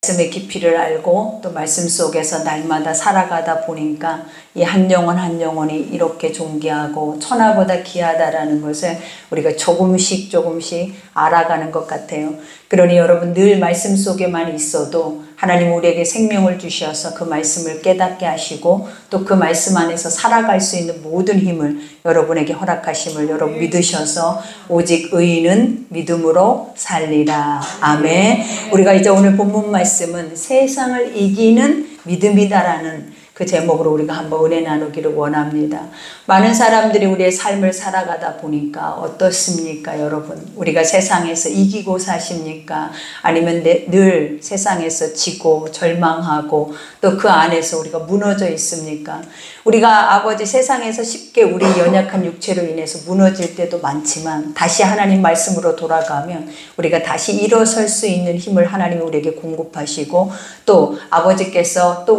말씀의 깊이를 알고 또 말씀 속에서 날마다 살아가다 보니까 이 한 영혼 한 영혼이 이렇게 존귀하고 천하보다 귀하다라는 것을 우리가 조금씩 알아가는 것 같아요. 그러니 여러분 늘 말씀 속에만 있어도 하나님 우리에게 생명을 주셔서 그 말씀을 깨닫게 하시고 또 그 말씀 안에서 살아갈 수 있는 모든 힘을 여러분에게 허락하심을 여러분 믿으셔서 오직 의인은 믿음으로 살리라. 아멘. 우리가 이제 오늘 본문 말씀은 세상을 이기는 믿음이다라는 그 제목으로 우리가 한번 은혜 나누기를 원합니다. 많은 사람들이 우리의 삶을 살아가다 보니까 어떻습니까, 여러분? 우리가 세상에서 이기고 사십니까? 아니면 늘 세상에서 지고 절망하고 또 그 안에서 우리가 무너져 있습니까? 우리가 아버지 세상에서 쉽게 우리 연약한 육체로 인해서 무너질 때도 많지만 다시 하나님 말씀으로 돌아가면 우리가 다시 일어설 수 있는 힘을 하나님이 우리에게 공급하시고 또 아버지께서 또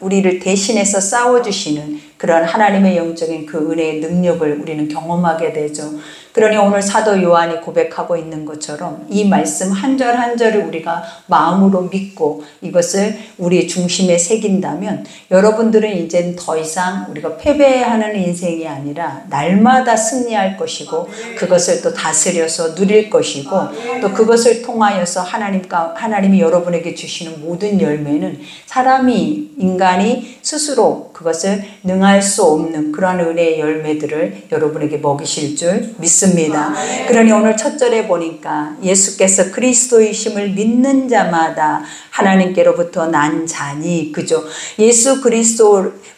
우리를 대신해서 싸워주시는 그런 하나님의 영적인 그 은혜의 능력을 우리는 경험하게 되죠. 그러니 오늘 사도 요한이 고백하고 있는 것처럼 이 말씀 한 절 한 절을 우리가 마음으로 믿고 이것을 우리의 중심에 새긴다면 여러분들은 이제는 더 이상 우리가 패배하는 인생이 아니라 날마다 승리할 것이고 그것을 또 다스려서 누릴 것이고 또 그것을 통하여서 하나님이 여러분에게 주시는 모든 열매는 인간이 스스로 그것을 능할 수 없는 그러한 은혜의 열매들을 여러분에게 먹이실 줄 믿습니다. 그러니 오늘 첫 절에 보니까 예수께서 그리스도이심을 믿는 자마다 하나님께로부터 난 자니, 그죠?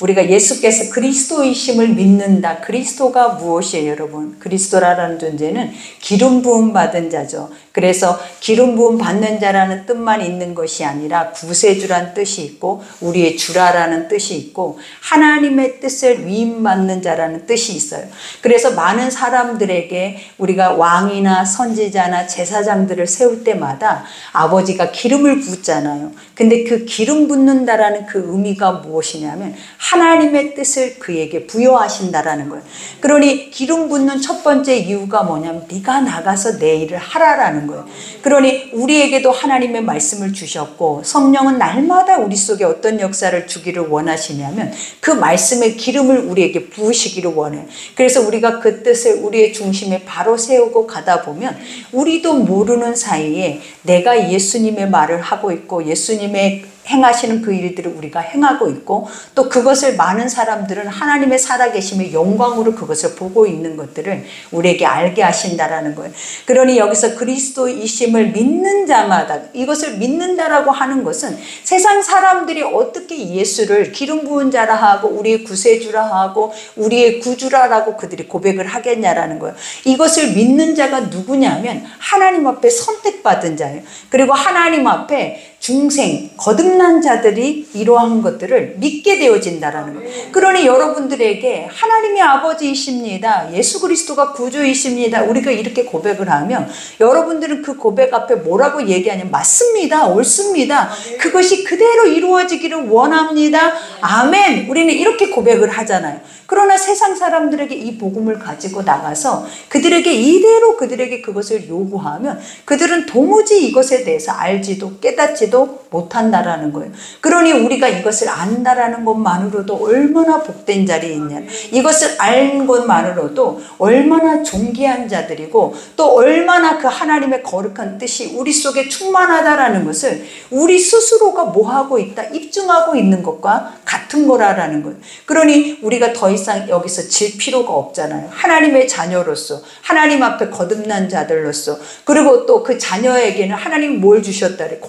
우리가 예수께서 그리스도이심을 믿는다. 그리스도가 무엇이에요, 여러분? 그리스도라는 존재는 기름 부음 받은 자죠. 그래서 기름 부음 받는 자라는 뜻만 있는 것이 아니라 구세주란 뜻이 있고 우리의 주라라는 뜻이 있고 하나님의 뜻을 위임받는 자라는 뜻이 있어요. 그래서 많은 사람들에게 우리가 왕이나 선지자나 제사장들을 세울 때마다 아버지가 기름을 붓잖아요. 근데 그 기름 붓는다라는 그 의미가 무엇이냐면 하나님의 뜻을 그에게 부여하신다라는 거예요. 그러니 기름 붓는 첫 번째 이유가 뭐냐면 네가 나가서 내 일을 하라라는 거예요. 그러니 우리에게도 하나님의 말씀을 주셨고 성령은 날마다 우리 속에 어떤 역사를 주기를 원하시냐면 그 말씀의 기름을 우리에게 부으시기를 원해요. 그래서 우리가 그 뜻을 우리의 중심에 바로 세우고 가다 보면 우리도 모르는 사이에 내가 예수님의 말을 하고 있고 예수님의 행하시는 그 일들을 우리가 행하고 있고 또 그것을 많은 사람들은 하나님의 살아계심의 영광으로 그것을 보고 있는 것들을 우리에게 알게 하신다라는 거예요. 그러니 여기서 그리스도이심을 믿는 자마다 이것을 믿는다라고 하는 것은 세상 사람들이 어떻게 예수를 기름 부은 자라 하고 우리의 구세주라 하고 우리의 구주라라고 그들이 고백을 하겠냐라는 거예요. 이것을 믿는 자가 누구냐면 하나님 앞에 선택받은 자예요. 그리고 하나님 앞에 중생, 거듭난 자들이 이러한 것들을 믿게 되어진다라는 거예요. 그러니 여러분들에게 하나님이 아버지이십니다. 예수 그리스도가 구주이십니다. 우리가 이렇게 고백을 하면 여러분들은 그 고백 앞에 뭐라고 얘기하냐면 맞습니다. 옳습니다. 그것이 그대로 이루어지기를 원합니다. 아멘. 우리는 이렇게 고백을 하잖아요. 그러나 세상 사람들에게 이 복음을 가지고 나가서 그들에게 이대로 그들에게 그것을 요구하면 그들은 도무지 이것에 대해서 알지도 깨닫지도 못한다라는 거예요. 그러니 우리가 이것을 안다라는 것만으로도 얼마나 복된 자리에 있냐. 이것을 아는 것만으로도 얼마나 존귀한 자들이고 또 얼마나 그 하나님의 거룩한 뜻이 우리 속에 충만하다라는 것을 우리 스스로가 뭐하고 있다 입증하고 있는 것과 같은 거라는 거예요. 그러니 우리가 더 이상 여기서 질 필요가 없잖아요. 하나님의 자녀로서 하나님 앞에 거듭난 자들로서 그리고 또 그 자녀에게는 하나님이 뭘 주셨다 그래.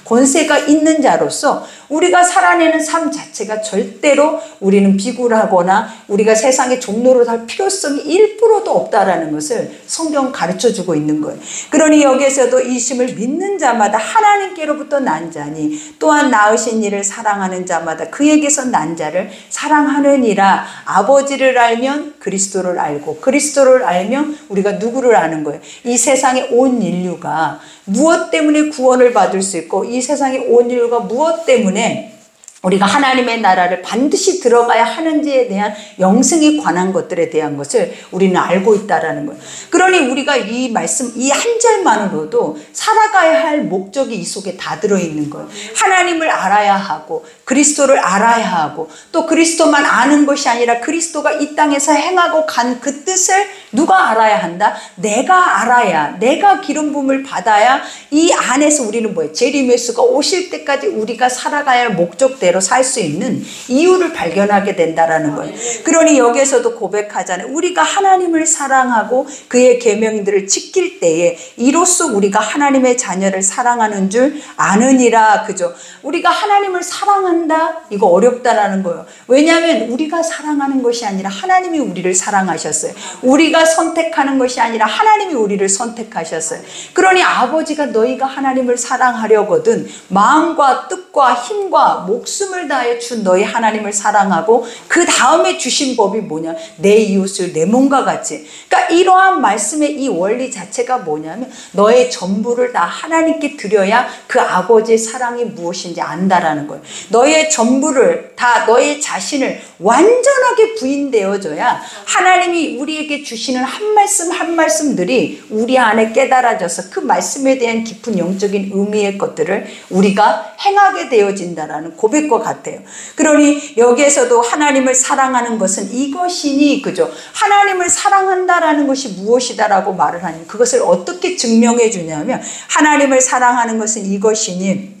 권세가 있는 자로서 우리가 살아내는 삶 자체가 절대로 우리는 비굴하거나 우리가 세상의 종로로 살 필요성이 1%도 없다라는 것을 성경 가르쳐주고 있는 거예요. 그러니 여기에서도 이 심을 믿는 자마다 하나님께로부터 난 자니 또한 낳으신 이를 사랑하는 자마다 그에게서 난 자를 사랑하느니라. 아버지를 알면 그리스도를 알고 그리스도를 알면 우리가 누구를 아는 거예요. 이 세상의 온 인류가 무엇 때문에 구원을 받을 수 있고 이 세상의 온 인류가 무엇 때문에 우리가 하나님의 나라를 반드시 들어가야 하는지에 대한 영성에 관한 것들에 대한 것을 우리는 알고 있다라는 거예요. 그러니 우리가 이 말씀, 이 한 절만으로도 살아가야 할 목적이 이 속에 다 들어있는 거예요. 하나님을 알아야 하고 그리스도를 알아야 하고 또 그리스도만 아는 것이 아니라 그리스도가 이 땅에서 행하고 간 그 뜻을 누가 알아야 한다? 내가 알아야, 내가 기름 부음을 받아야 이 안에서 우리는 뭐예요? 제리메스가 오실 때까지 우리가 살아가야 할 목적대로 살 수 있는 이유를 발견하게 된다라는 거예요. 그러니 여기에서도 고백하잖아요. 우리가 하나님을 사랑하고 그의 계명들을 지킬 때에 이로써 우리가 하나님의 자녀를 사랑하는 줄 아느니라. 그죠? 우리가 하나님을 사랑한다? 이거 어렵다라는 거예요. 왜냐하면 우리가 사랑하는 것이 아니라 하나님이 우리를 사랑하셨어요. 우리가 선택하는 것이 아니라 하나님이 우리를 선택하셨어요. 그러니 아버지가 너희가 하나님을 사랑하려거든 마음과 뜻과 힘과 목숨을 다해 준 너희 하나님을 사랑하고 그 다음에 주신 법이 뭐냐? 내 이웃을 내 몸과 같이. 그러니까 이러한 말씀의 이 원리 자체가 뭐냐면 너의 전부를 다 하나님께 드려야 그 아버지의 사랑이 무엇인지 안다라는 거예요. 너의 전부를 다 너의 자신을 완전하게 부인되어져야 하나님이 우리에게 주시는 한 말씀 한 말씀들이 우리 안에 깨달아져서 그 말씀에 대한 깊은 영적인 의미의 것들을 우리가 행하게 되어진다라는 고백과 같아요. 그러니 여기에서도 하나님을 사랑하는 것은 이것이니, 그죠? 하나님을 사랑한다라는 것이 무엇이다라고 말을 하니 그것을 어떻게 증명해 주냐면 하나님을 사랑하는 것은 이것이니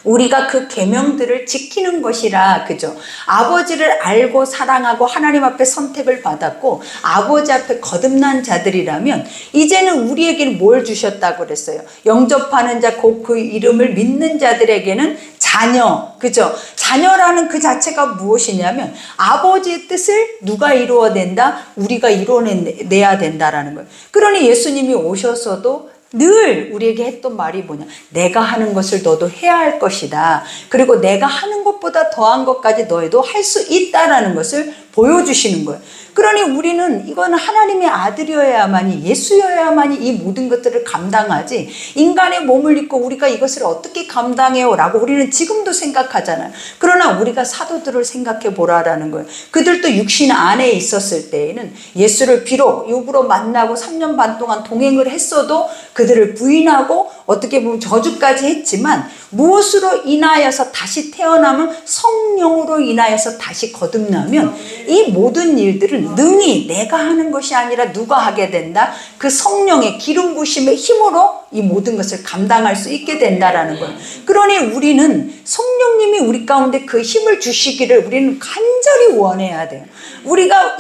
우리가 그 계명들을 지키는 것이라. 그죠? 아버지를 알고 사랑하고 하나님 앞에 선택을 받았고 아버지 앞에 거듭난 자들이라면 이제는 우리에게는 뭘 주셨다고 그랬어요? 영접하는 자 곧 그 이름을 믿는 자들에게는 자녀. 그죠? 자녀라는 그 자체가 무엇이냐면 아버지의 뜻을 누가 이루어낸다? 우리가 이루어내야 된다라는 거예요. 그러니 예수님이 오셔서도 늘 우리에게 했던 말이 뭐냐? 내가 하는 것을 너도 해야 할 것이다. 그리고 내가 하는 것보다 더한 것까지 너희도 할 수 있다라는 것을 보여주시는 거예요. 그러니 우리는 이건 하나님의 아들이어야만이, 예수여야만이 이 모든 것들을 감당하지 인간의 몸을 입고 우리가 이것을 어떻게 감당해요? 라고 우리는 지금도 생각하잖아요. 그러나 우리가 사도들을 생각해 보라라는 거예요. 그들도 육신 안에 있었을 때에는 예수를 비록 육으로 만나고 3년 반 동안 동행을 했어도 그들을 부인하고 어떻게 보면 저주까지 했지만 무엇으로 인하여서 다시 태어나면 성령으로 인하여서 다시 거듭나면 이 모든 일들은 능히 내가 하는 것이 아니라 누가 하게 된다? 그 성령의 기름 부으심의 힘으로 이 모든 것을 감당할 수 있게 된다라는 거예요. 그러니 우리는 성령님이 우리 가운데 그 힘을 주시기를 우리는 간절히 원해야 돼요. 우리가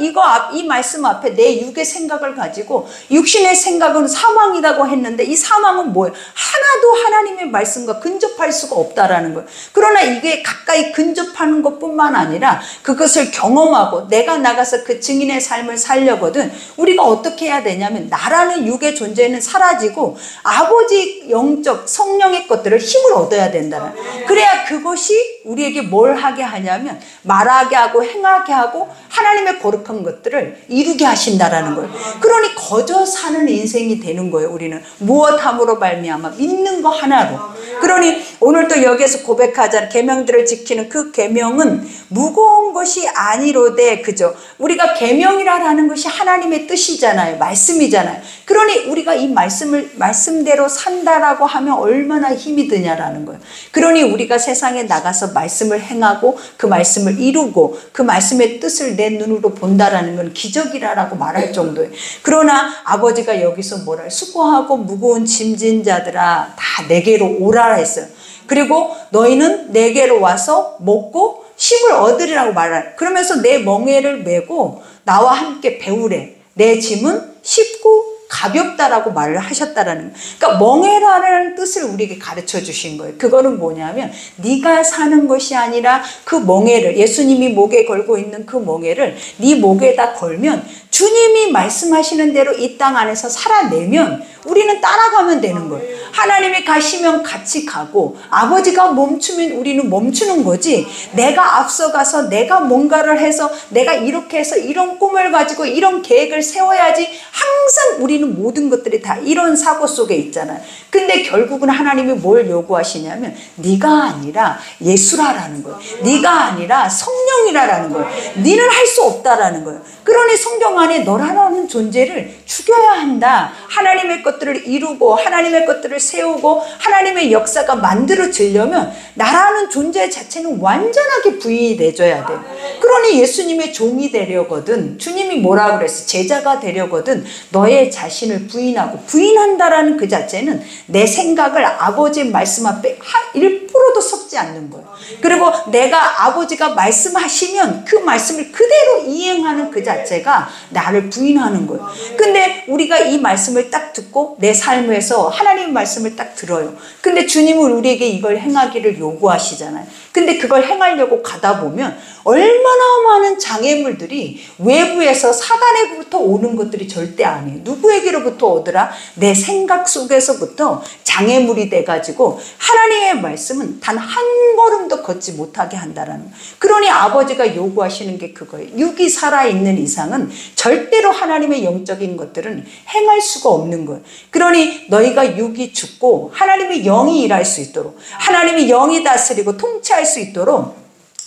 이 말씀 앞에 내 육의 생각을 가지고 육신의 생각은 사망이라고 했는데 이 사망은 뭐예요? 하나도 하나님의 말씀과 근접할 수가 없다라는 거예요. 그러나 이게 가까이 근접하는 것뿐만 아니라 그것을 경험하고 내가 나가서 그 증인의 삶을 살려거든 우리가 어떻게 해야 되냐면 나라는 육의 존재는 사라지고 아버지 영적 성령의 것들을 힘을 얻어야 된다는 거예요. 그래야 그것이 우리에게 뭘 하게 하냐면 말하게 하고 행하게 하고 하나님의 거룩한 것들을 이루게 하신다라는 거예요. 그러니 거저 사는 인생이 되는 거예요. 우리는 무엇함으로 말미암아 믿는 거 하나로. 그러니 오늘도 여기에서 고백하자 계명들을 지키는 그 계명은 무거운 것이 아니로되, 그죠? 우리가 계명이라는 것이 하나님의 뜻이잖아요. 말씀이잖아요. 그러니 우리가 이 말씀대로 산다라고 하면 얼마나 힘이 드냐라는 거예요. 그러니 우리가 세상에 나가서 말씀을 행하고 그 말씀을 이루고 그 말씀의 뜻을 내 눈으로 본다라는 건 기적이라고 말할 정도예요. 그러나 아버지가 여기서 뭐라 수고하고 무거운 짐진 자들아 다 내게로 오라 했어요. 그리고 너희는 내게로 와서 먹고 쉼을 얻으리라고 말하라. 그러면서 내 멍에를 메고 나와 함께 배우래. 내 짐은 쉽고 가볍다라고 말을 하셨다라는 거예요. 그러니까 멍에라는 뜻을 우리에게 가르쳐 주신 거예요. 그거는 뭐냐면 네가 사는 것이 아니라 그 멍에를 예수님이 목에 걸고 있는 그 멍에를 네 목에다 걸면 주님이 말씀하시는 대로 이 땅 안에서 살아내면 우리는 따라가면 되는 거예요. 하나님이 가시면 같이 가고 아버지가 멈추면 우리는 멈추는 거지 내가 앞서가서 내가 뭔가를 해서 내가 이렇게 해서 이런 꿈을 가지고 이런 계획을 세워야지 항상 우리는 보이는 모든 것들이 다 이런 사고 속에 있잖아요. 근데 결국은 하나님이 뭘 요구하시냐면 네가 아니라 예수라라는 거예요. 네가 아니라 성령이라라는 거예요. 너는 할 수 없다라는 거예요. 그러니 성경 안에 너라는 존재를 죽여야 한다. 하나님의 것들을 이루고 하나님의 것들을 세우고 하나님의 역사가 만들어지려면 나라는 존재 자체는 완전하게 부인이 돼줘야 돼요. 그러니 예수님의 종이 되려거든, 주님이 뭐라 그랬어? 제자가 되려거든 너의 자신을 부인하고, 부인한다라는 그 자체는 내 생각을 아버지의 말씀 앞에 1%도 섞지 않는 거예요. 그리고 내가 아버지가 말씀하시면 그 말씀을 그대로 이행하는 그 자체가 나를 부인하는 거예요. 근데 우리가 이 말씀을 딱 듣고 내 삶에서 하나님의 말씀을 딱 들어요. 근데 주님은 우리에게 이걸 행하기를 요구하시잖아요. 근데 그걸 행하려고 가다 보면 얼마나 많은 장애물들이 외부에서 사단에게부터 오는 것들이 절대 아니에요. 누구에게로부터 오더라? 내 생각 속에서부터 장애물이 돼가지고 하나님의 말씀은 단 한 걸음도 걷지 못하게 한다라는 거예요. 그러니 아버지가 요구하시는 게 그거예요. 육이 살아있는 이상은 절대로 하나님의 영적인 것들은 행할 수가 없는 거예요. 그러니 너희가 육이 죽고 하나님의 영이 일할 수 있도록, 하나님의 영이 다스리고 통치할 수 있도록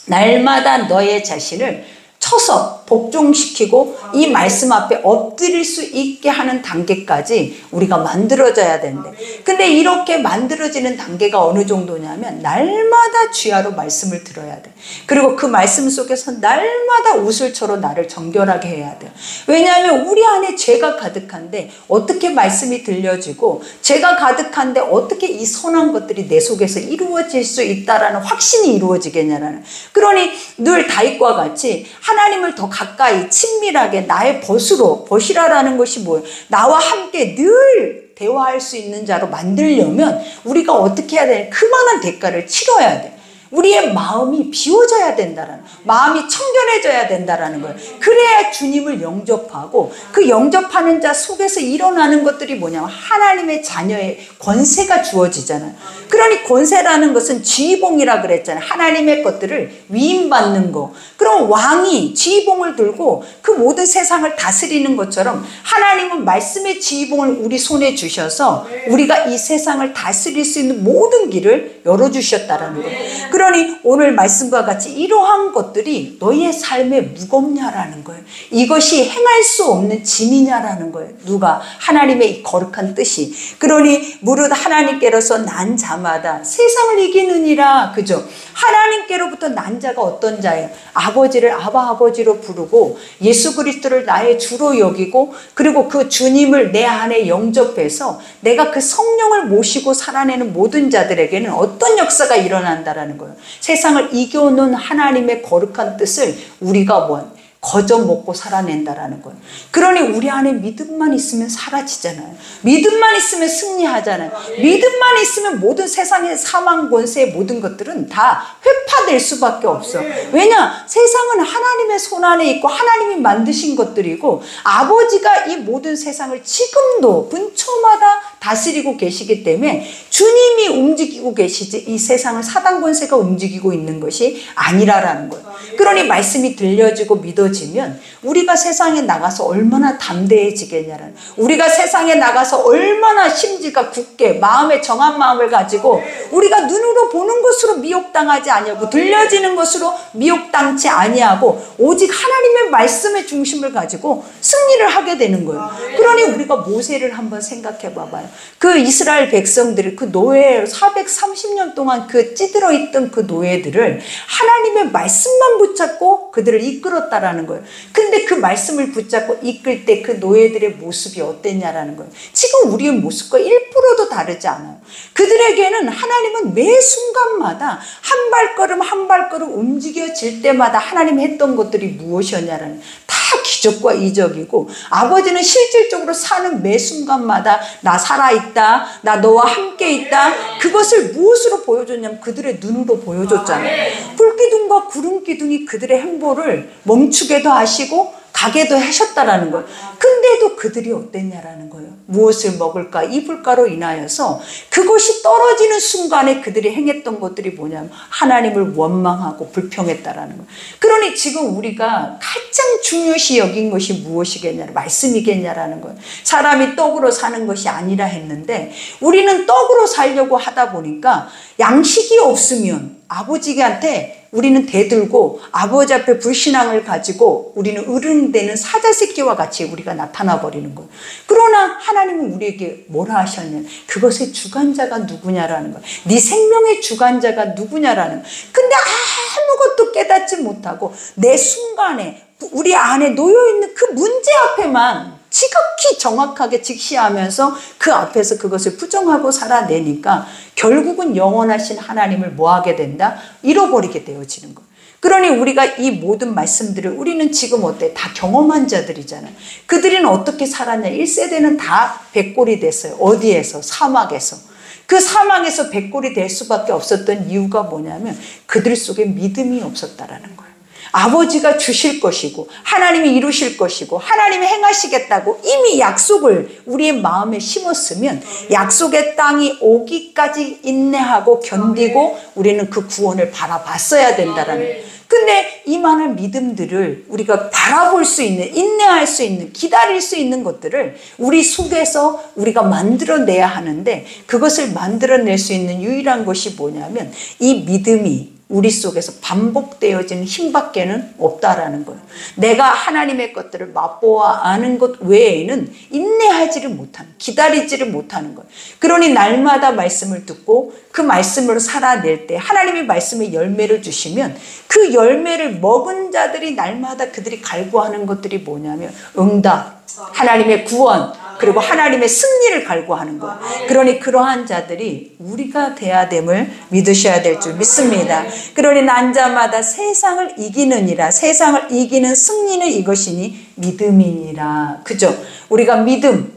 날마다 너의 자신을 쳐서 복종시키고 이 말씀 앞에 엎드릴 수 있게 하는 단계까지 우리가 만들어져야 된대. 근데 이렇게 만들어지는 단계가 어느 정도냐면 날마다 주야로 말씀을 들어야 돼. 그리고 그 말씀 속에서 날마다 우슬초로 나를 정결하게 해야 돼요. 왜냐하면 우리 안에 죄가 가득한데 어떻게 말씀이 들려지고, 죄가 가득한데 어떻게 이 선한 것들이 내 속에서 이루어질 수 있다라는 확신이 이루어지겠냐라는. 그러니 늘 다윗과 같이 하나님을 더 가까이 친밀하게 나의 벗이라라는 것이 뭐예요? 나와 함께 늘 대화할 수 있는 자로 만들려면 우리가 어떻게 해야 되냐? 그만한 대가를 치러야 돼. 우리의 마음이 비워져야 된다라는, 마음이 청결해져야 된다라는 거예요. 그래야 주님을 영접하고, 그 영접하는 자 속에서 일어나는 것들이 뭐냐면 하나님의 자녀의 권세가 주어지잖아요. 그러니 권세라는 것은 지휘봉이라 그랬잖아요. 하나님의 것들을 위임받는 거. 그럼 왕이 지휘봉을 들고 그 모든 세상을 다스리는 것처럼 하나님은 말씀의 지휘봉을 우리 손에 주셔서 우리가 이 세상을 다스릴 수 있는 모든 길을 열어주셨다라는 거예요. 그러니 오늘 말씀과 같이 이러한 것들이 너희의 삶에 무겁냐라는 거예요. 이것이 행할 수 없는 짐이냐라는 거예요. 누가? 하나님의 이 거룩한 뜻이. 그러니 무릇 하나님께로서 난 자마다 세상을 이기느니라. 그죠? 하나님께로부터 난 자가 어떤 자예요? 아버지를 아바 아버지로 부르고 예수 그리스도를 나의 주로 여기고, 그리고 그 주님을 내 안에 영접해서 내가 그 성령을 모시고 살아내는 모든 자들에게는 어떤 역사가 일어난다라는 거예요. 세상을 이겨놓은 하나님의 거룩한 뜻을 우리가 거저 먹고 살아낸다라는 거예요. 그러니 우리 안에 믿음만 있으면 사라지잖아요. 믿음만 있으면 승리하잖아요. 믿음만 있으면 모든 세상의 사망 권세의 모든 것들은 다 회파될 수밖에 없어. 왜냐? 세상은 하나님의 손 안에 있고 하나님이 만드신 것들이고, 아버지가 이 모든 세상을 지금도 분초마다 다스리고 계시기 때문에 주님이 움직이고 계시지 이 세상을 사단 권세가 움직이고 있는 것이 아니라라는 거예요. 그러니 말씀이 들려지고 믿어지면 우리가 세상에 나가서 얼마나 담대해지겠냐라는, 우리가 세상에 나가서 얼마나 심지가 굳게 마음에 정한 마음을 가지고 우리가 눈으로 보는 것으로 미혹당하지 아니하고 들려지는 것으로 미혹당치 아니하고 오직 하나님의 말씀의 중심을 가지고 승리를 하게 되는 거예요. 그러니 우리가 모세를 한번 생각해 봐봐요. 그 이스라엘 백성들이 그 노예 430년 동안 그 찌들어 있던 그 노예들을 하나님의 말씀만 붙잡고 그들을 이끌었다라는 거예요. 근데 그 말씀을 붙잡고 이끌 때 그 노예들의 모습이 어땠냐라는 거예요. 지금 우리의 모습과 1%도 다르지 않아요. 그들에게는 하나님은 매 순간마다 한 발걸음 한 발걸음 움직여질 때마다 하나님이 했던 것들이 무엇이었냐라는, 다 기적과 이적이고, 아버지는 실질적으로 사는 매 순간마다 나 살아있다, 나 너와 함께 있다, 그것을 무엇으로 보여줬냐면 그들의 눈으로 보여줬잖아요. 불기둥과 구름기둥이 그들의 행보를 멈추게도 하시고 가게도 하셨다라는 거예요. 근데도 그들이 어땠냐라는 거예요. 무엇을 먹을까 입을까로 인하여서 그것이 떨어지는 순간에 그들이 행했던 것들이 뭐냐면 하나님을 원망하고 불평했다라는 거예요. 그러니 지금 우리가 가장 중요시 여긴 것이 무엇이겠냐, 말씀이겠냐라는 거예요. 사람이 떡으로 사는 것이 아니라 했는데 우리는 떡으로 살려고 하다 보니까 양식이 없으면 아버지한테 우리는 대들고 아버지 앞에 불신앙을 가지고 우리는 어른이 되는 사자새끼와 같이 우리가 나타나 버리는 거예요. 그러나 하나님은 우리에게 뭐라 하셨냐, 그것의 주관자가 누구냐라는 거예요. 네 생명의 주관자가 누구냐라는 거예요. 근데 아무것도 깨닫지 못하고 내 순간에 우리 안에 놓여있는 그 문제 앞에만 지극히 정확하게 직시하면서 그 앞에서 그것을 부정하고 살아내니까 결국은 영원하신 하나님을 뭐하게 된다? 잃어버리게 되어지는 거예요. 그러니 우리가 이 모든 말씀들을 우리는 지금 어때? 다 경험한 자들이잖아요. 그들은 어떻게 살았냐? 1세대는 다 백골이 됐어요. 어디에서? 사막에서. 그 사막에서 백골이 될 수밖에 없었던 이유가 뭐냐면 그들 속에 믿음이 없었다라는 거예요. 아버지가 주실 것이고 하나님이 이루실 것이고 하나님이 행하시겠다고 이미 약속을 우리의 마음에 심었으면 약속의 땅이 오기까지 인내하고 견디고 우리는 그 구원을 바라봤어야 된다라는 거예요. 근데 이만한 믿음들을 우리가 바라볼 수 있는, 인내할 수 있는, 기다릴 수 있는 것들을 우리 속에서 우리가 만들어내야 하는데 그것을 만들어낼 수 있는 유일한 것이 뭐냐면 이 믿음이 우리 속에서 반복되어지는 힘밖에는 없다라는 거예요. 내가 하나님의 것들을 맛보아 아는 것 외에는 인내하지를 못하는, 기다리지를 못하는 거예요. 그러니 날마다 말씀을 듣고 그 말씀으로 살아낼 때 하나님의 말씀에 열매를 주시면 그 열매를 먹은 자들이 날마다 그들이 갈구하는 것들이 뭐냐면 응답, 하나님의 구원, 그리고 하나님의 승리를 갈구하는 거예요. 그러니 그러한 자들이 우리가 돼야 됨을 믿으셔야 될 줄 믿습니다. 그러니 난 자마다 세상을 이기느니라. 세상을 이기는 승리는 이것이니 믿음이니라. 그죠? 우리가 믿음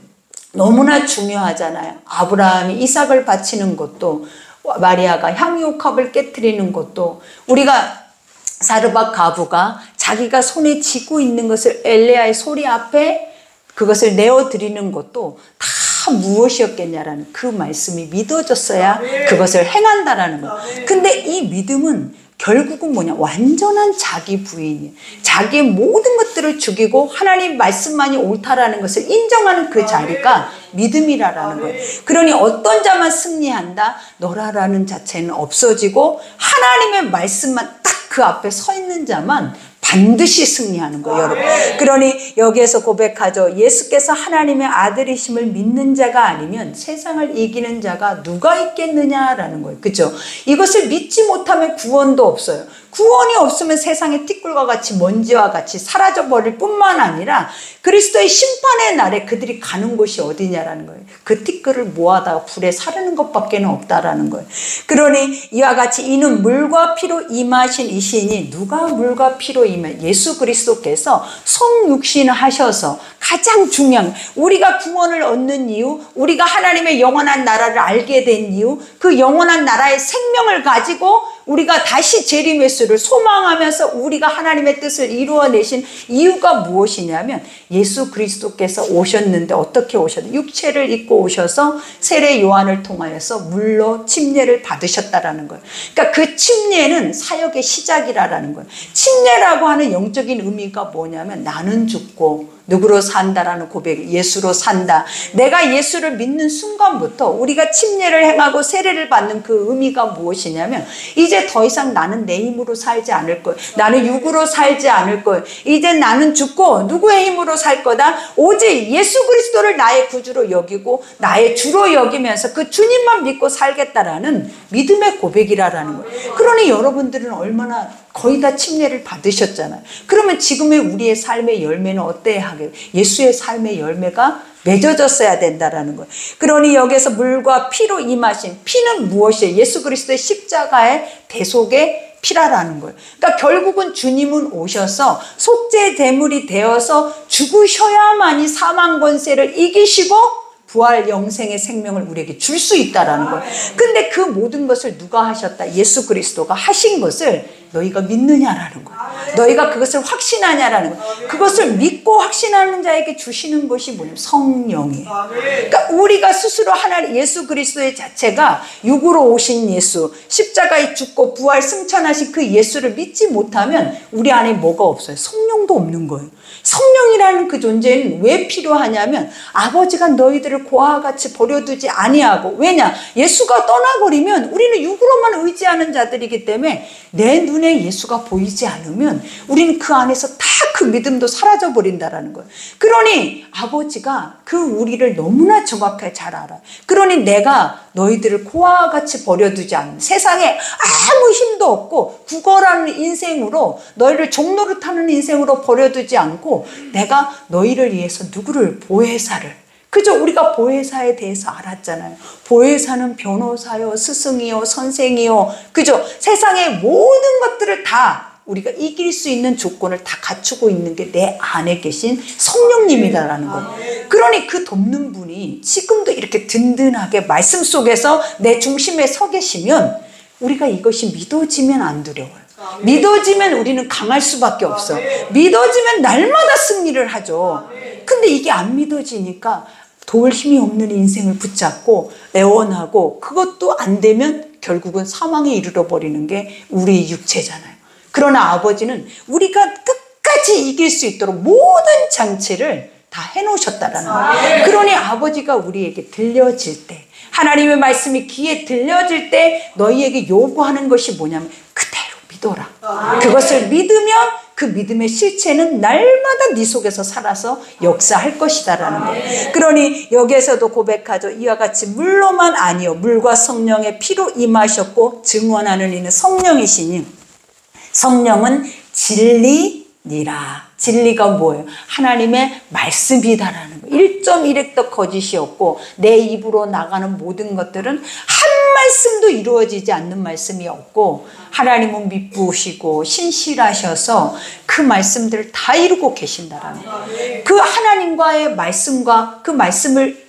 너무나 중요하잖아요. 아브라함이 이삭을 바치는 것도, 마리아가 향유컵을 깨트리는 것도, 우리가 사르밧 가부가 자기가 손에 쥐고 있는 것을 엘레야의 소리 앞에 그것을 내어드리는 것도 다 무엇이었겠냐라는 그 말씀이 믿어졌어야 그것을 행한다라는 거예요. 근데 이 믿음은 결국은 뭐냐? 완전한 자기 부인이에요. 자기의 모든 것들을 죽이고 하나님 말씀만이 옳다라는 것을 인정하는 그 자리가 믿음이라는 거예요. 그러니 어떤 자만 승리한다? 너라라는 자체는 없어지고 하나님의 말씀만 딱 그 앞에 서 있는 자만 반드시 승리하는 거예요, 여러분. 그러니 여기에서 고백하죠. 예수께서 하나님의 아들이심을 믿는 자가 아니면 세상을 이기는 자가 누가 있겠느냐라는 거예요. 그렇죠? 이것을 믿지 못하면 구원도 없어요. 구원이 없으면 세상의 티끌과 같이 먼지와 같이 사라져버릴 뿐만 아니라 그리스도의 심판의 날에 그들이 가는 곳이 어디냐라는 거예요. 그 티끌을 모아다가 불에 사르는 것밖에 없다라는 거예요. 그러니 이와 같이 이는 물과 피로 임하신 이시니, 누가 물과 피로 임해? 예수 그리스도께서 성육신을 하셔서 가장 중요한, 우리가 구원을 얻는 이유, 우리가 하나님의 영원한 나라를 알게 된 이유, 그 영원한 나라의 생명을 가지고 우리가 다시 재림회수를 소망하면서 우리가 하나님의 뜻을 이루어내신 이유가 무엇이냐면 예수 그리스도께서 오셨는데 어떻게 오셨나요? 육체를 입고 오셔서 세례 요한을 통하여서 물로 침례를 받으셨다라는 거예요. 그러니까 그 침례는 사역의 시작이라는 거예요. 침례라고 하는 영적인 의미가 뭐냐면 나는 죽고 누구로 산다라는 고백, 예수로 산다. 내가 예수를 믿는 순간부터 우리가 침례를 행하고 세례를 받는 그 의미가 무엇이냐면 이제 더 이상 나는 내 힘으로 살지 않을 거예요. 나는 육으로 살지 않을 거예요. 이제 나는 죽고 누구의 힘으로 살 거다? 오직 예수 그리스도를 나의 구주로 여기고 나의 주로 여기면서 그 주님만 믿고 살겠다라는 믿음의 고백이라는 거예요. 그러니 여러분들은 얼마나 거의 다 침례를 받으셨잖아요. 그러면 지금의 우리의 삶의 열매는 어때야 하겠어요? 예수의 삶의 열매가 맺어졌어야 된다라는 거예요. 그러니 여기서 물과 피로 임하신, 피는 무엇이에요? 예수 그리스도의 십자가의 대속의 피라라는 거예요. 그러니까 결국은 주님은 오셔서 속죄 제물이 되어서 죽으셔야만이 사망 권세를 이기시고 부활 영생의 생명을 우리에게 줄 수 있다라는 거예요. 근데 그 모든 것을 누가 하셨다? 예수 그리스도가 하신 것을 너희가 믿느냐라는 거예요. 너희가 그것을 확신하냐라는 거예요. 그것을 믿고 확신하는 자에게 주시는 것이 뭐냐면 성령이에요. 그러니까 우리가 스스로 하나님 예수 그리스도의 자체가 육으로 오신 예수, 십자가에 죽고 부활 승천하신 그 예수를 믿지 못하면 우리 안에 뭐가 없어요? 성령도 없는 거예요. 성령이라는 그 존재는 왜 필요하냐면 아버지가 너희들을 고아와 같이 버려두지 아니하고, 왜냐? 예수가 떠나버리면 우리는 육으로만 의지하는 자들이기 때문에 내 눈에 예수가 보이지 않으면 우리는 그 안에서 다 그 믿음도 사라져 버린다라는 거예요. 그러니 아버지가 그 우리를 너무나 정확하게 잘 알아요. 그러니 내가 너희들을 고아와 같이 버려두지 않는, 세상에 아무 힘도 없고 구걸하는 인생으로, 너희를 종노릇하는 인생으로 버려두지 않고 내가 너희를 위해서 누구를? 보혜사를. 그죠? 우리가 보혜사에 대해서 알았잖아요. 보혜사는 변호사요, 스승이요, 선생이요. 그죠? 세상의 모든 것들을 다 우리가 이길 수 있는 조건을 다 갖추고 있는 게 내 안에 계신 성령님이다라는 거예요. 그러니 그 돕는 분이 지금도 이렇게 든든하게 말씀 속에서 내 중심에 서 계시면 우리가 이것이 믿어지면 안 두려워요. 믿어지면 우리는 강할 수밖에 없어. 믿어지면 날마다 승리를 하죠. 근데 이게 안 믿어지니까 도울 힘이 없는 인생을 붙잡고 애원하고, 그것도 안 되면 결국은 사망에 이르러 버리는 게 우리의 육체잖아요. 그러나 아버지는 우리가 끝까지 이길 수 있도록 모든 장치를 다 해놓으셨다라는 거예요. 그러니 아버지가 우리에게 들려질 때, 하나님의 말씀이 귀에 들려질 때 너희에게 요구하는 것이 뭐냐면 그대로 믿어라. 그것을 믿으면 그 믿음의 실체는 날마다 네 속에서 살아서 역사할 것이다라는 거예요. 그러니 여기에서도 고백하죠. 이와 같이 물로만 아니요 물과 성령의 피로 임하셨고 증언하는 이는 성령이시니 성령은 진리니라. 진리가 뭐예요? 하나님의 말씀이다라는 거예요. 1.1획도 거짓이 없고 내 입으로 나가는 모든 것들은 한 말씀도 이루어지지 않는 말씀이 없고, 하나님은 미쁘시고 신실하셔서 그 말씀들을 다 이루고 계신다라는 거예요. 그 하나님과의 말씀과 그 말씀을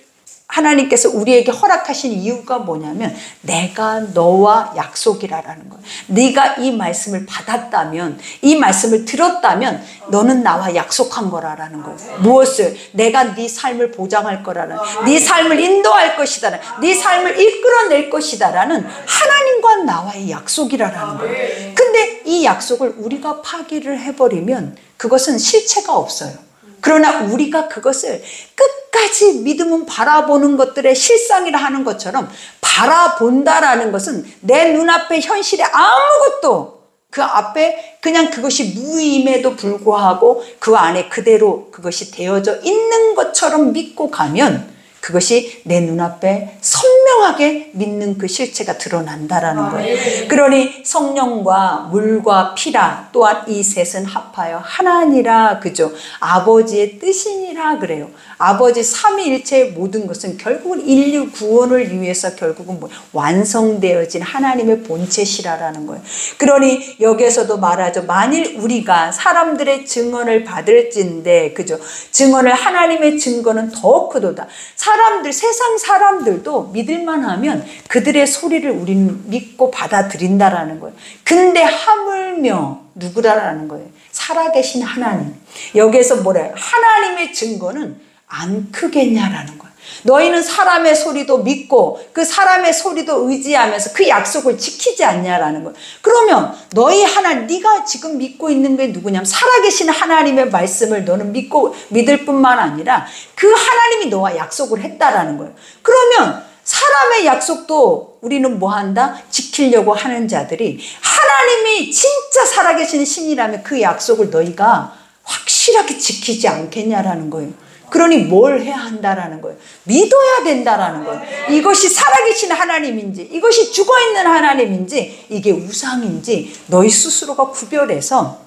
하나님께서 우리에게 허락하신 이유가 뭐냐면 내가 너와 약속이라는 거예요. 네가 이 말씀을 받았다면, 이 말씀을 들었다면 너는 나와 약속한 거라는 거예요. 무엇을? 내가 네 삶을 보장할 거라는, 네 삶을 인도할 것이다, 네 삶을 이끌어낼 것이다라는 하나님과 나와의 약속이라는 거예요. 근데 이 약속을 우리가 파기를 해버리면 그것은 실체가 없어요. 그러나 우리가 그것을 끝까지 믿음은 바라보는 것들의 실상이라 하는 것처럼 바라본다라는 것은 내 눈앞에 현실에 아무것도 그 앞에 그냥 그것이 무의임에도 불구하고 그 안에 그대로 그것이 되어져 있는 것처럼 믿고 가면 그것이 내 눈앞에 선명하게 믿는 그 실체가 드러난다라는 거예요. 그러니 성령과 물과 피라 또한 이 셋은 합하여 하나니라. 그죠? 아버지의 뜻이니라 그래요. 아버지 삼위일체의 모든 것은 결국은 인류 구원을 위해서 결국은 완성되어진 하나님의 본체시라라는 거예요. 그러니 여기에서도 말하죠. 만일 우리가 사람들의 증언을 받을진대, 그죠? 증언을, 하나님의 증거는 더 크도다. 사람들, 세상 사람들도 믿을만 하면 그들의 소리를 우리는 믿고 받아들인다라는 거예요. 근데 하물며 누구라라는 거예요? 살아계신 하나님. 여기에서 뭐래요? 하나님의 증거는 안 크겠냐라는 거예요. 너희는 사람의 소리도 믿고 그 사람의 소리도 의지하면서 그 약속을 지키지 않냐라는 거예요. 그러면 너희 하나님, 네가 지금 믿고 있는 게 누구냐면 살아계신 하나님의 말씀을 너는 믿을 뿐만 아니라 그 하나님이 너와 약속을 했다라는 거예요. 그러면 사람의 약속도 우리는 뭐 한다? 지키려고 하는 자들이, 하나님이 진짜 살아계신 신이라면 그 약속을 너희가 확실하게 지키지 않겠냐라는 거예요. 그러니 뭘 해야 한다라는 거예요? 믿어야 된다라는 거예요. 이것이 살아계신 하나님인지, 이것이 죽어있는 하나님인지, 이게 우상인지 너희 스스로가 구별해서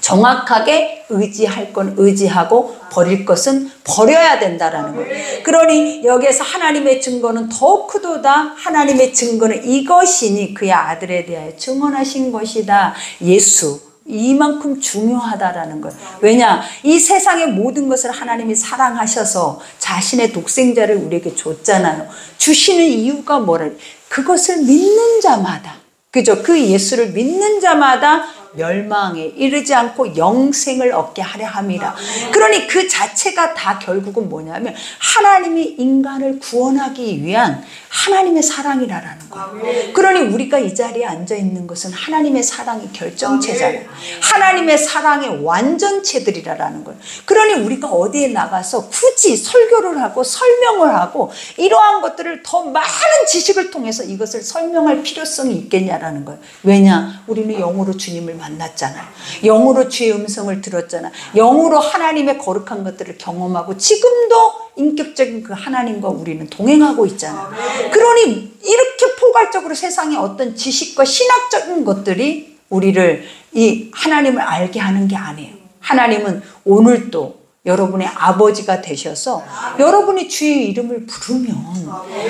정확하게 의지할 건 의지하고 버릴 것은 버려야 된다라는 거예요. 그러니 여기에서 하나님의 증거는 더 크도다. 하나님의 증거는 이것이니 그의 아들에 대하여 증언하신 것이다. 예수, 이만큼 중요하다라는 거예요. 왜냐? 이 세상의 모든 것을 하나님이 사랑하셔서 자신의 독생자를 우리에게 줬잖아요. 주시는 이유가 뭐래? 그것을 믿는 자마다, 그죠? 그 예수를 믿는 자마다 멸망에 이르지 않고 영생을 얻게 하려 함이라. 그러니 그 자체가 다 결국은 뭐냐면 하나님이 인간을 구원하기 위한 하나님의 사랑이라는 거예요. 그러니 우리가 이 자리에 앉아 있는 것은 하나님의 사랑이 결정체잖아요. 하나님의 사랑의 완전체들이라는 거예요. 그러니 우리가 어디에 나가서 굳이 설교를 하고 설명을 하고 이러한 것들을 더 많은 지식을 통해서 이것을 설명할 필요성이 있겠냐라는 거예요. 왜냐? 우리는 영으로 주님을 만났잖아요. 영으로 주의 음성을 들었잖아요. 영으로 하나님의 거룩한 것들을 경험하고 지금도 인격적인 그 하나님과 우리는 동행하고 있잖아요. 그러니 이렇게 포괄적으로 세상의 어떤 지식과 신학적인 것들이 우리를 이 하나님을 알게 하는 게 아니에요. 하나님은 오늘도 여러분의 아버지가 되셔서 여러분이 주의 이름을 부르면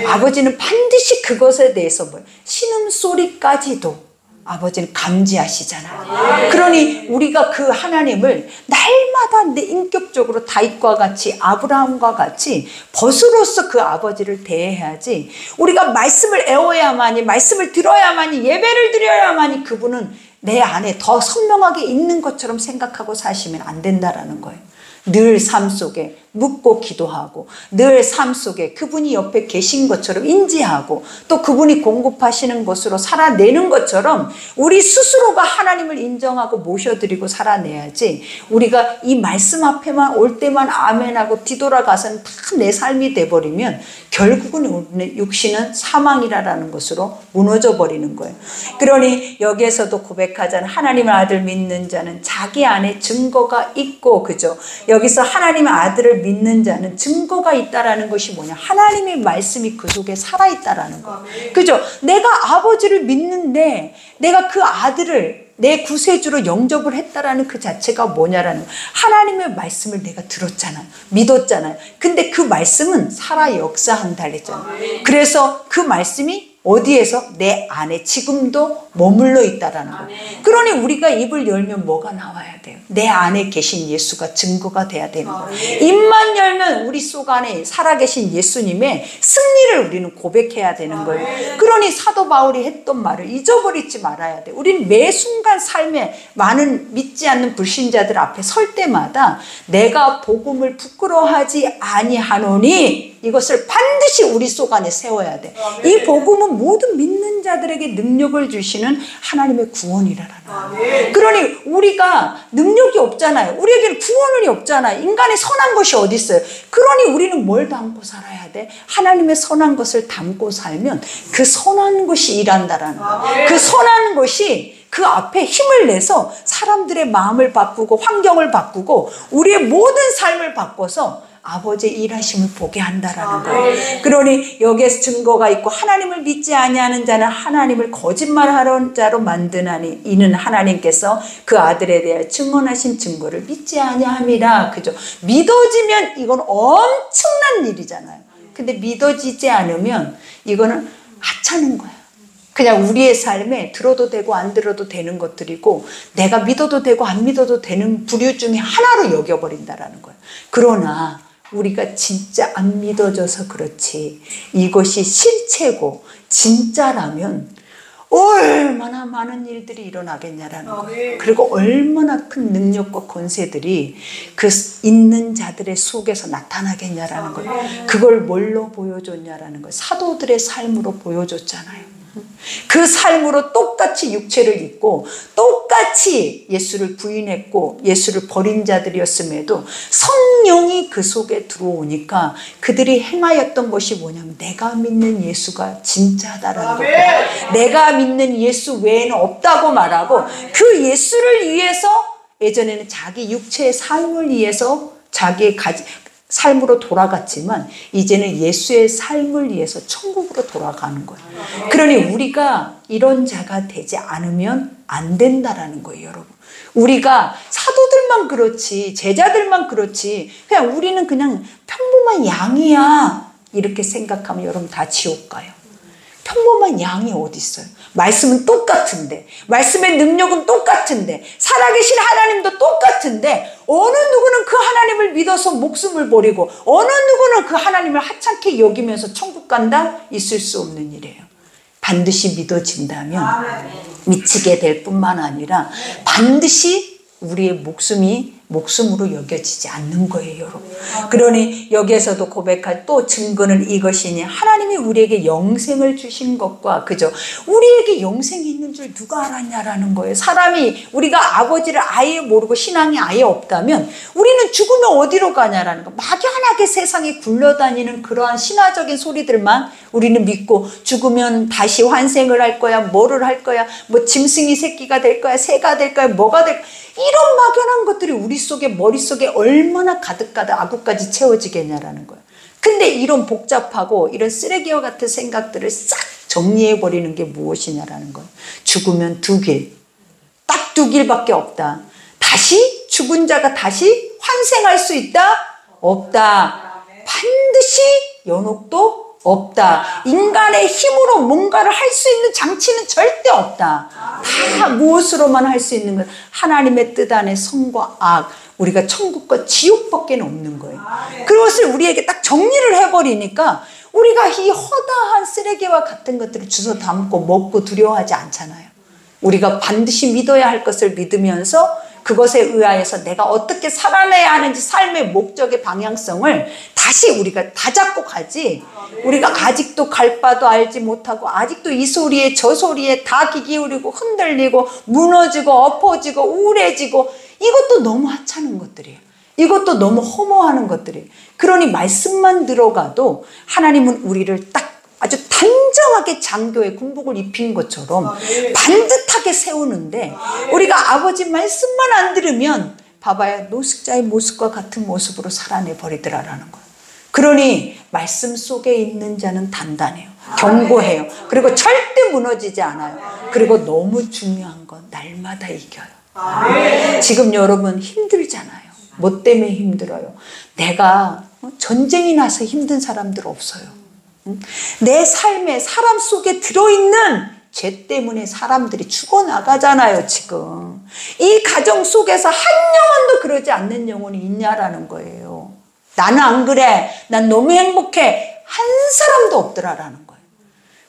아버지는 반드시 그것에 대해서 신음소리까지도 아버지는 감지하시잖아요. 그러니 우리가 그 하나님을 날마다 내 인격적으로 다윗과 같이 아브라함과 같이 벗으로서 그 아버지를 대해야지, 우리가 말씀을 애워야만이, 말씀을 들어야만이, 예배를 드려야만이 그분은 내 안에 더 선명하게 있는 것처럼 생각하고 사시면 안 된다라는 거예요. 늘 삶 속에 묻고 기도하고 늘 삶 속에 그분이 옆에 계신 것처럼 인지하고 또 그분이 공급하시는 것으로 살아내는 것처럼 우리 스스로가 하나님을 인정하고 모셔드리고 살아내야지, 우리가 이 말씀 앞에만 올 때만 아멘하고 뒤돌아가서는 다 내 삶이 돼버리면 결국은 우리의 육신은 사망이라는 것으로 무너져 버리는 거예요. 그러니 여기에서도 고백하자는 하나님의 아들 믿는 자는 자기 안에 증거가 있고, 그죠? 여기서 하나님의 아들을 믿는 자는 증거가 있다라는 것이 뭐냐? 하나님의 말씀이 그 속에 살아있다라는 거예요. 그죠? 내가 아버지를 믿는데 내가 그 아들을 내 구세주로 영접을 했다라는 그 자체가 뭐냐라는, 하나님의 말씀을 내가 들었잖아요. 믿었잖아요. 근데 그 말씀은 살아 역사한다 그랬잖아요. 그래서 그 말씀이 어디에서? 내 안에 지금도 머물러 있다라는 거예요. 그러니 우리가 입을 열면 뭐가 나와야 돼요? 내 안에 계신 예수가 증거가 돼야 되는 거예요. 입만 열면 우리 속 안에 살아계신 예수님의 승리를 우리는 고백해야 되는 거예요. 그러니 사도 바울이 했던 말을 잊어버리지 말아야 돼요. 우리는 매 순간 삶에 많은 믿지 않는 불신자들 앞에 설 때마다 내가 복음을 부끄러워하지 아니하노니 이것을 반드시 우리 속 안에 세워야 돼. 이 복음은 모든 믿는 자들에게 능력을 주시는 하나님의 구원이라는 거예요. 그러니 우리가 능력이 없잖아요. 우리에게는 구원이 없잖아요. 인간의 선한 것이 어디 있어요? 그러니 우리는 뭘 담고 살아야 돼? 하나님의 선한 것을 담고 살면 그 선한 것이 일한다라는 거예요. 그 선한 것이 그 앞에 힘을 내서 사람들의 마음을 바꾸고 환경을 바꾸고 우리의 모든 삶을 바꿔서 아버지의 일하심을 보게 한다라는 거예요. 그러니 여기에서 증거가 있고, 하나님을 믿지 아니하는 자는 하나님을 거짓말하는 자로 만드나니 이는 하나님께서 그 아들에 대해 증언하신 증거를 믿지 아니함이라. 그죠? 믿어지면 이건 엄청난 일이잖아요. 근데 믿어지지 않으면 이거는 하찮은 거야. 그냥 우리의 삶에 들어도 되고 안 들어도 되는 것들이고 내가 믿어도 되고 안 믿어도 되는 부류 중에 하나로 여겨버린다라는 거예요. 그러나 우리가 진짜 안 믿어져서 그렇지 이것이 실체고 진짜라면 얼마나 많은 일들이 일어나겠냐라는 거예요. 그리고 얼마나 큰 능력과 권세들이 그 있는 자들의 속에서 나타나겠냐라는 거예요. 그걸 뭘로 보여줬냐라는 거예요. 사도들의 삶으로 보여줬잖아요. 그 삶으로 똑같이 육체를 입고 똑같이 예수를 부인했고 예수를 버린 자들이었음에도 성령이 그 속에 들어오니까 그들이 행하였던 것이 뭐냐면 내가 믿는 예수가 진짜다라는 거예요. 내가 믿는 예수 외에는 없다고 말하고 그 예수를 위해서 예전에는 자기 육체의 삶을 위해서 자기의 삶으로 돌아갔지만 이제는 예수의 삶을 위해서 천국으로 돌아가는 거예요. 그러니 우리가 이런 자가 되지 않으면 안 된다라는 거예요, 여러분. 우리가 사도들만 그렇지 제자들만 그렇지 그냥 우리는 그냥 평범한 양이야 이렇게 생각하면 여러분 다 지옥 가요. 평범한 양이 어디 있어요? 말씀은 똑같은데, 말씀의 능력은 똑같은데, 살아계신 하나님도 똑같은데, 어느 누구는 그 하나님을 믿어서 목숨을 버리고 어느 누구는 그 하나님을 하찮게 여기면서 천국 간다? 있을 수 없는 일이에요. 반드시 믿어진다면 미치게 될 뿐만 아니라 반드시 우리의 목숨이 목숨으로 여겨지지 않는 거예요, 여러분. 그러니 여기에서도 고백할 또 증거는 이것이니 하나님이 우리에게 영생을 주신 것과 그죠? 우리에게 영생이 있는 줄 누가 알았냐라는 거예요. 사람이 우리가 아버지를 아예 모르고 신앙이 아예 없다면 우리는 죽으면 어디로 가냐라는 거. 막연하게 세상에 굴러다니는 그러한 신화적인 소리들만 우리는 믿고 죽으면 다시 환생을 할 거야, 뭐를 할 거야, 뭐 짐승이 새끼가 될 거야, 새가 될 거야, 뭐가 될 거야. 이런 막연한 것들이 우리 속에 머릿속에 얼마나 가득가득 아구까지 채워지겠냐라는 거예요. 근데 이런 복잡하고 이런 쓰레기와 같은 생각들을 싹 정리해버리는 게 무엇이냐라는 거예요. 죽으면 두 길, 딱 두 길밖에 없다. 다시 죽은 자가 다시 환생할 수 있다? 없다. 반드시 연옥도 없다. 인간의 힘으로 뭔가를 할 수 있는 장치는 절대 없다. 다 무엇으로만 할 수 있는 것, 하나님의 뜻 안에 선과 악, 우리가 천국과 지옥밖에 없는 거예요. 그것을 우리에게 딱 정리를 해버리니까 우리가 이 허다한 쓰레기와 같은 것들을 주워 담고 먹고 두려워하지 않잖아요. 우리가 반드시 믿어야 할 것을 믿으면서 그것에 의하여서 내가 어떻게 살아내야 하는지 삶의 목적의 방향성을 다시 우리가 다 잡고 가지. 우리가 아직도 갈 바도 알지 못하고 아직도 이 소리에 저 소리에 다 귀 기울이고 흔들리고 무너지고 엎어지고 우울해지고 이것도 너무 하찮은 것들이에요. 이것도 너무 허무하는 것들이에요. 그러니 말씀만 들어가도 하나님은 우리를 딱 아주 단정하게 장교의 군복을 입힌 것처럼 반듯하게 세우는데 우리가 아버지 말씀만 안 들으면 봐봐요. 노숙자의 모습과 같은 모습으로 살아내 버리더라라는 거예요. 그러니 말씀 속에 있는 자는 단단해요. 견고해요. 그리고 절대 무너지지 않아요. 그리고 너무 중요한 건 날마다 이겨요. 지금 여러분 힘들잖아요. 뭐 때문에 힘들어요? 내가 전쟁이 나서 힘든 사람들 없어요. 내 삶에 사람 속에 들어있는 죄 때문에 사람들이 죽어나가잖아요. 지금 이 가정 속에서 한 영혼도 그러지 않는 영혼이 있냐라는 거예요. 나는 안 그래, 난 너무 행복해, 한 사람도 없더라라는 거예요.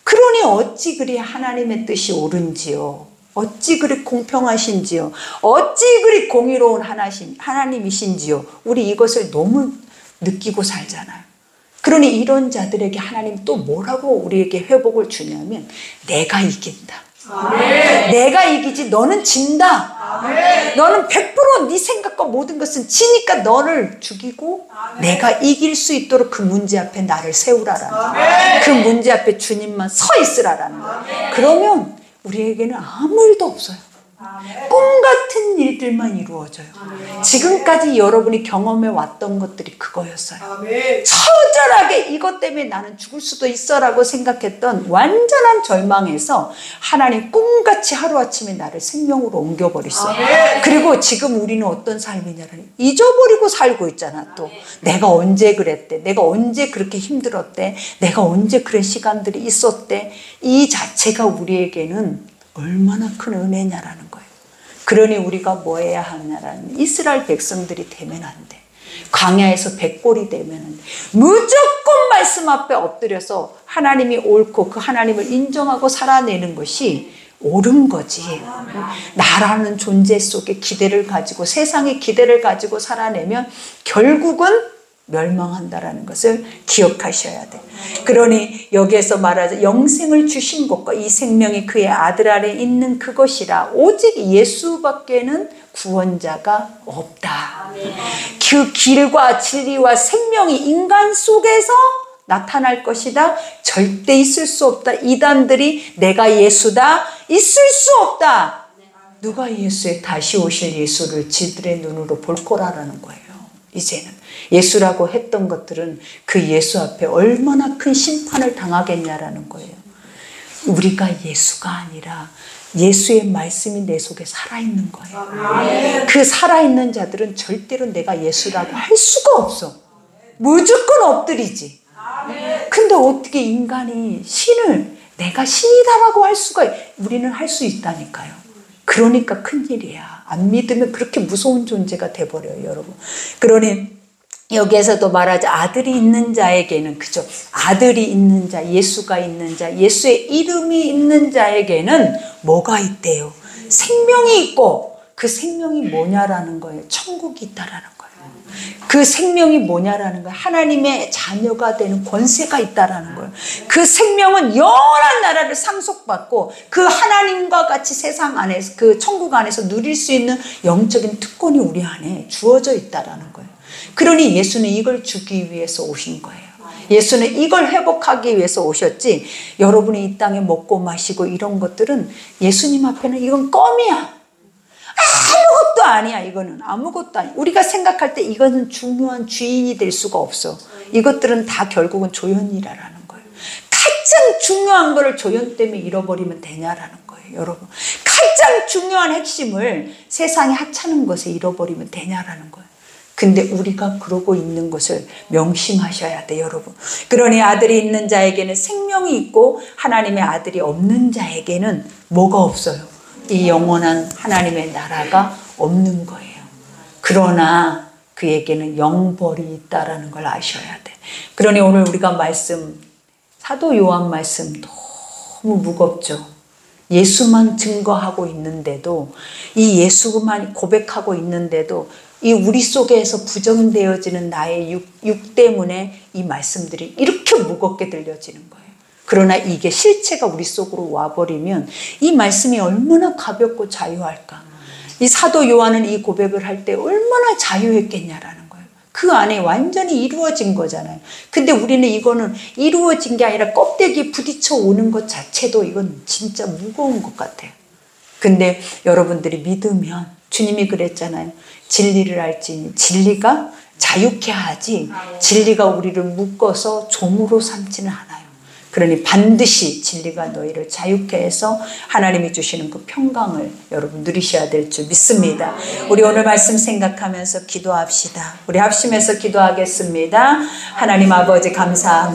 그러니 어찌 그리 하나님의 뜻이 옳은지요, 어찌 그리 공평하신지요, 어찌 그리 공의로운 하나님이신지요, 우리 이것을 너무 느끼고 살잖아요. 그러니 이런 자들에게 하나님 또 뭐라고 우리에게 회복을 주냐면 내가 이긴다. 아멘. 내가 이기지 너는 진다. 아멘. 너는 100% 네 생각과 모든 것은 지니까 너를 죽이고 아멘. 내가 이길 수 있도록 그 문제 앞에 나를 세우라라는 거예요. 그 문제 앞에 주님만 서 있으라라는 거예요. 그러면 우리에게는 아무 일도 없어요. 꿈 같은 일들만 이루어져요. 지금까지 여러분이 경험해 왔던 것들이 그거였어요. 처절하게 이것 때문에 나는 죽을 수도 있어 라고 생각했던 완전한 절망에서 하나님 꿈같이 하루아침에 나를 생명으로 옮겨버렸어요. 그리고 지금 우리는 어떤 삶이냐면 잊어버리고 살고 있잖아. 또 내가 언제 그랬대, 내가 언제 그렇게 힘들었대, 내가 언제 그런 시간들이 있었대. 이 자체가 우리에게는 얼마나 큰 은혜냐라는 거예요. 그러니 우리가 뭐 해야 하냐라는, 이스라엘 백성들이 되면 안 돼. 광야에서 백골이 되면 안 돼. 무조건 말씀 앞에 엎드려서 하나님이 옳고 그 하나님을 인정하고 살아내는 것이 옳은 거지. 나라는 존재 속에 기대를 가지고 세상의 기대를 가지고 살아내면 결국은 멸망한다라는 것을 기억하셔야 돼. 그러니 여기에서 말하자 영생을 주신 것과 이 생명이 그의 아들 안에 있는 그것이라 오직 예수밖에는 구원자가 없다. 그 길과 진리와 생명이 인간 속에서 나타날 것이다. 절대 있을 수 없다. 이단들이 내가 예수다. 있을 수 없다. 누가 예수의 다시 오실 예수를 지들의 눈으로 볼 거라라는 거예요. 이제는 예수라고 했던 것들은 그 예수 앞에 얼마나 큰 심판을 당하겠냐라는 거예요. 우리가 예수가 아니라 예수의 말씀이 내 속에 살아있는 거예요. 그 살아있는 자들은 절대로 내가 예수라고 할 수가 없어. 무조건 엎드리지. 근데 어떻게 인간이 신을 내가 신이다라고 할 수가, 우리는 할 수 있다니까요. 그러니까 큰일이야. 안 믿으면 그렇게 무서운 존재가 돼버려요, 여러분. 그러니 여기에서도 말하자, 아들이 있는 자에게는, 그죠? 아들이 있는 자, 예수가 있는 자, 예수의 이름이 있는 자에게는 뭐가 있대요? 생명이 있고, 그 생명이 뭐냐라는 거예요. 천국이 있다라는 거예요. 그 생명이 뭐냐라는 거예요. 하나님의 자녀가 되는 권세가 있다라는 거예요. 그 생명은 영원한 나라를 상속받고 그 하나님과 같이 세상 안에서, 그 천국 안에서 누릴 수 있는 영적인 특권이 우리 안에 주어져 있다라는 거예요. 그러니 예수는 이걸 주기 위해서 오신 거예요. 예수는 이걸 회복하기 위해서 오셨지, 여러분이 이 땅에 먹고 마시고 이런 것들은 예수님 앞에는 이건 껌이야. 아무것도 아니야. 이거는 아무것도 아니야. 우리가 생각할 때 이거는 중요한 주인이 될 수가 없어. 이것들은 다 결국은 조연이라는 거예요. 가장 중요한 거를 조연 때문에 잃어버리면 되냐라는 거예요, 여러분. 가장 중요한 핵심을 세상에 하찮은 것에 잃어버리면 되냐라는 거예요. 근데 우리가 그러고 있는 것을 명심하셔야 돼, 여러분. 그러니 아들이 있는 자에게는 생명이 있고 하나님의 아들이 없는 자에게는 뭐가 없어요? 이 영원한 하나님의 나라가 없는 거예요. 그러나 그에게는 영벌이 있다라는 걸 아셔야 돼. 그러니 오늘 우리가 말씀, 사도 요한 말씀 너무 무겁죠. 예수만 증거하고 있는데도, 이 예수만 고백하고 있는데도 이 우리 속에서 부정되어지는 나의 육 때문에 이 말씀들이 이렇게 무겁게 들려지는 거예요. 그러나 이게 실체가 우리 속으로 와버리면 이 말씀이 얼마나 가볍고 자유할까. 이 사도 요한은 이 고백을 할 때 얼마나 자유했겠냐라는 거예요. 그 안에 완전히 이루어진 거잖아요. 근데 우리는 이거는 이루어진 게 아니라 껍데기에 부딪혀 오는 것 자체도 이건 진짜 무거운 것 같아요. 근데 여러분들이 믿으면, 주님이 그랬잖아요. 진리를 알지니 진리가 자유케 하지 진리가 우리를 묶어서 종으로 삼지는 않아요. 그러니 반드시 진리가 너희를 자유케 해서 하나님이 주시는 그 평강을 여러분 누리셔야 될 줄 믿습니다. 우리 오늘 말씀 생각하면서 기도합시다. 우리 합심해서 기도하겠습니다. 하나님 아버지 감사합니다.